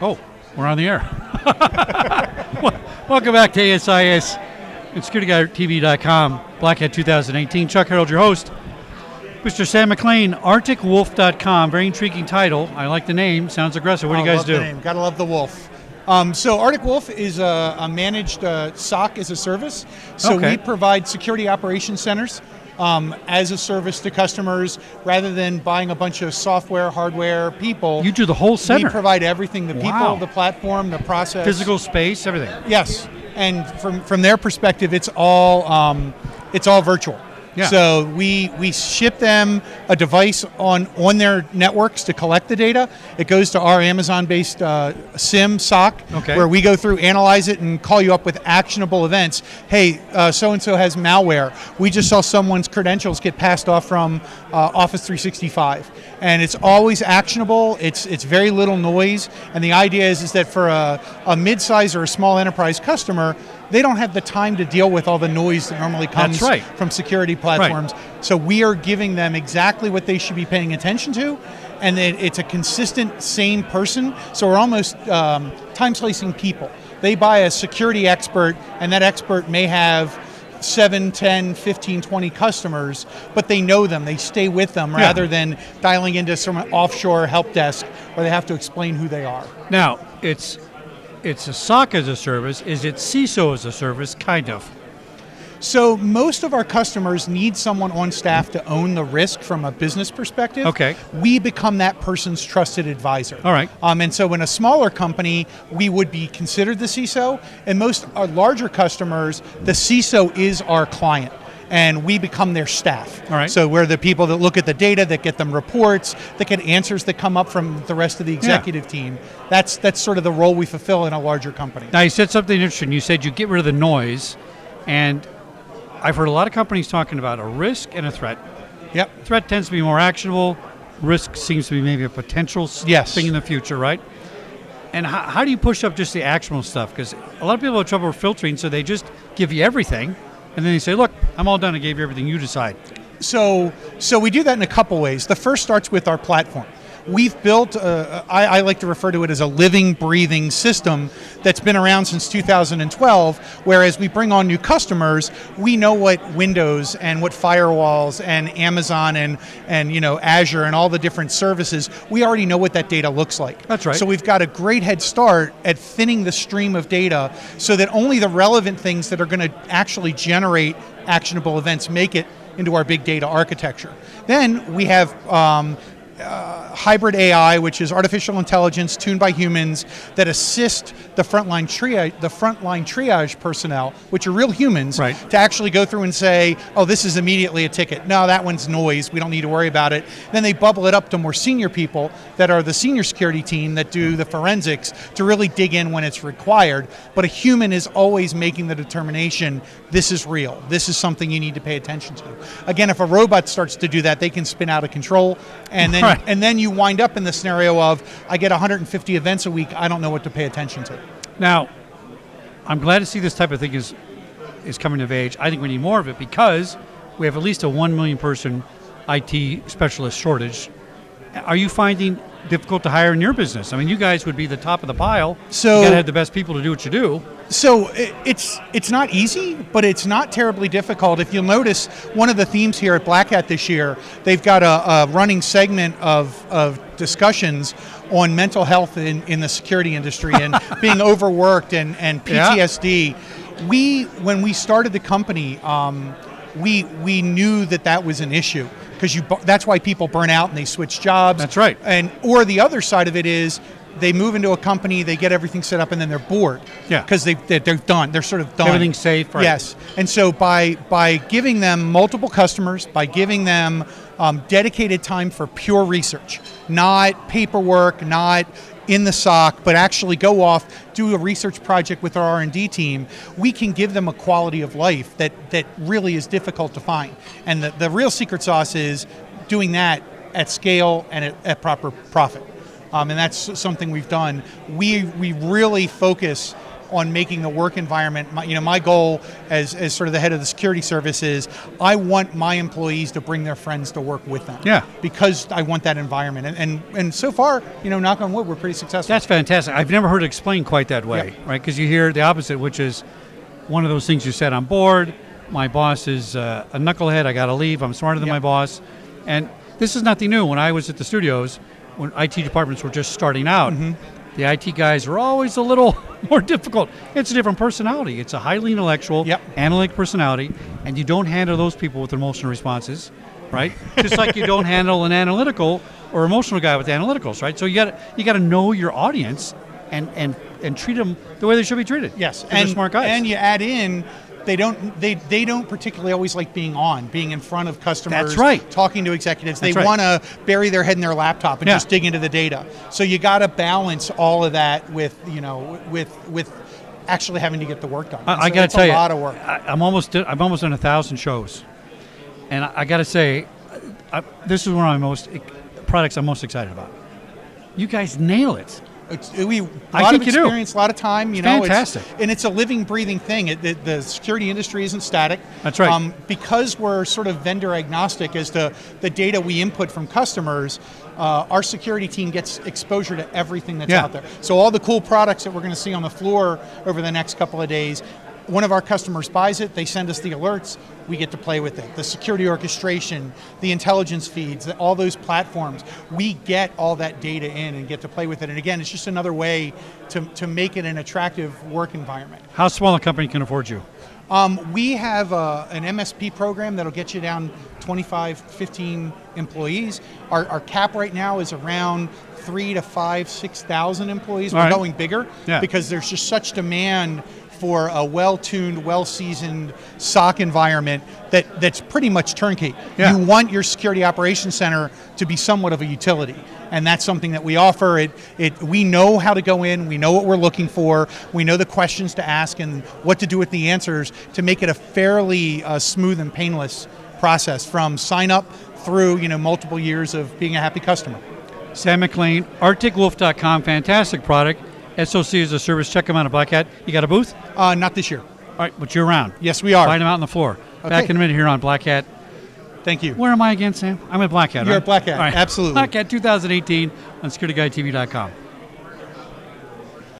Oh, we're on the air. Welcome back to ASIS and SecurityGuardTV.com, Black Hat 2018. Chuck Harold, your host. Mr. Sam McLean, ArcticWolf.com. Very intriguing title. I like the name. Sounds aggressive. What do you guys do? The name. Gotta love the wolf. So Arctic Wolf is a managed SOC as a service. So we provide security operations centers as a service to customers rather than buying a bunch of software, hardware, people. You do the whole center. We provide everything, the people, the platform, the process. Physical space, everything. Yes. And from their perspective, it's all virtual. Yeah. So we ship them a device on their networks to collect the data. It goes to our Amazon-based SIM SOC, where we go through, analyze it, and call you up with actionable events. Hey, so-and-so has malware. We just saw someone's credentials get passed off from Office 365. And it's always actionable. It's very little noise. And the idea is that for a mid-size or a small enterprise customer, they don't have the time to deal with all the noise that normally comes from security platforms. So we are giving them exactly what they should be paying attention to, and it's a consistent, sane person. So we're almost time-slicing people. They buy a security expert, and that expert may have 7, 10, 15, 20 customers, but they know them, they stay with them, rather than dialing into some offshore help desk where they have to explain who they are. Now, it's a SOC as a service. Is it CISO as a service? Kind of. So most of our customers need someone on staff to own the risk from a business perspective. Okay. We become that person's trusted advisor. All right. And so in a smaller company, we would be considered the CISO. And most our larger customers, the CISO is our client, and we become their staff. All right. So we're the people that look at the data, that get them reports, that get answers that come up from the rest of the executive team. That's sort of the role we fulfill in a larger company. Now, you said something interesting. You said you get rid of the noise, and I've heard a lot of companies talking about a risk and a threat. Yep. Threat tends to be more actionable. Risk seems to be maybe a potential thing in the future, right? And how do you push up just the actionable stuff? Because a lot of people have trouble filtering, so they just give you everything, and then they say, look, I'm all done. I gave you everything. You decide. So we do that in a couple ways. The first starts with our platform. We've built, I like to refer to it as a living, breathing system that's been around since 2012, whereas we bring on new customers, we know what Windows and what firewalls and Amazon and Azure and all the different services, we already know what that data looks like. That's right. So we've got a great head start at thinning the stream of data so that only the relevant things that are going to actually generate actionable events make it into our big data architecture. Then we have hybrid AI, which is artificial intelligence tuned by humans that assist the frontline triage personnel, which are real humans, to actually go through and say, oh, this is immediately a ticket. No, that one's noise. We don't need to worry about it. Then they bubble it up to more senior people that are the senior security team that do the forensics to really dig in when it's required. But a human is always making the determination, this is real. This is something you need to pay attention to. Again, if a robot starts to do that, they can spin out of control, and then you wind up in the scenario of, I get 150 events a week, I don't know what to pay attention to. Now, I'm glad to see this type of thing is coming of age. I think we need more of it because we have at least a 1 million person IT specialist shortage. Are you finding difficult to hire in your business? I mean, you guys would be the top of the pile. So you got to have the best people to do what you do. So it's not easy, but it's not terribly difficult. If you'll notice, one of the themes here at Black Hat this year, they've got a running segment of discussions on mental health in the security industry and being overworked and PTSD. When we started the company, we knew that was an issue. Because that's why people burn out and they switch jobs. That's right. Or the other side of it is they move into a company, they get everything set up, and then they're bored. Yeah. Because they're done. They're sort of done. Everything's safe. Right. Yes. And so by giving them multiple customers, by giving them dedicated time for pure research, not paperwork, not in the SOC, but actually go off, do a research project with our R&D team, we can give them a quality of life that really is difficult to find. And the real secret sauce is doing that at scale and at proper profit. And that's something we've done. We really focus on making the work environment. My goal as sort of the head of the security service is I want my employees to bring their friends to work with them. Yeah. Because I want that environment. And so far, knock on wood, we're pretty successful. That's fantastic. I've never heard it explained quite that way, right? Because you hear the opposite, which is one of those things you said, I'm bored, my boss is a knucklehead, I got to leave, I'm smarter than my boss. And this is nothing new. When I was at the studios, when IT departments were just starting out, the IT guys are always a little more difficult. It's a different personality. It's a highly intellectual, analytic personality, and you don't handle those people with emotional responses, right? Just like you don't handle an analytical or emotional guy with analyticals, right? So you got to know your audience and treat them the way they should be treated. Yes, and they're smart guys. And you add in, they don't particularly always like being in front of customers. That's right. Talking to executives. They want to bury their head in their laptop and just dig into the data. So you got to balance all of that with actually having to get the work done. I got to tell you, a lot of work. I'm almost done 1,000 shows, and I got to say, this is one of my products I'm most excited about. You guys nail it. A lot of experience, a lot of time. Fantastic. And it's a living, breathing thing. The security industry isn't static. That's right. Because we're sort of vendor agnostic as to the data we input from customers, our security team gets exposure to everything that's out there. So all the cool products that we're going to see on the floor over the next couple of days, one of our customers buys it, they send us the alerts, we get to play with it. The security orchestration, the intelligence feeds, all those platforms, we get all that data in and get to play with it. And again, it's just another way to make it an attractive work environment. How small a company can afford you? We have an MSP program that'll get you down 25, 15 employees. Our cap right now is around 3,000 to 5,000, 6,000 employees. We're going bigger because there's just such demand for a well-tuned, well-seasoned SOC environment that's pretty much turnkey. You want your security operations center to be somewhat of a utility, and that's something that we offer. We know how to go in, we know what we're looking for, we know the questions to ask and what to do with the answers to make it a fairly smooth and painless process from sign up through multiple years of being a happy customer. Sam McLean, ArcticWolf.com, fantastic product. SOC is a service. Check them out at Black Hat. You got a booth? Not this year. All right, but you're around. Yes, we are. Find them out on the floor. Okay. Back in a minute here on Black Hat. Thank you. Where am I again, Sam? I'm at Black Hat. You're at Black Hat, absolutely. Black Hat 2018 on SecurityGuideTV.com.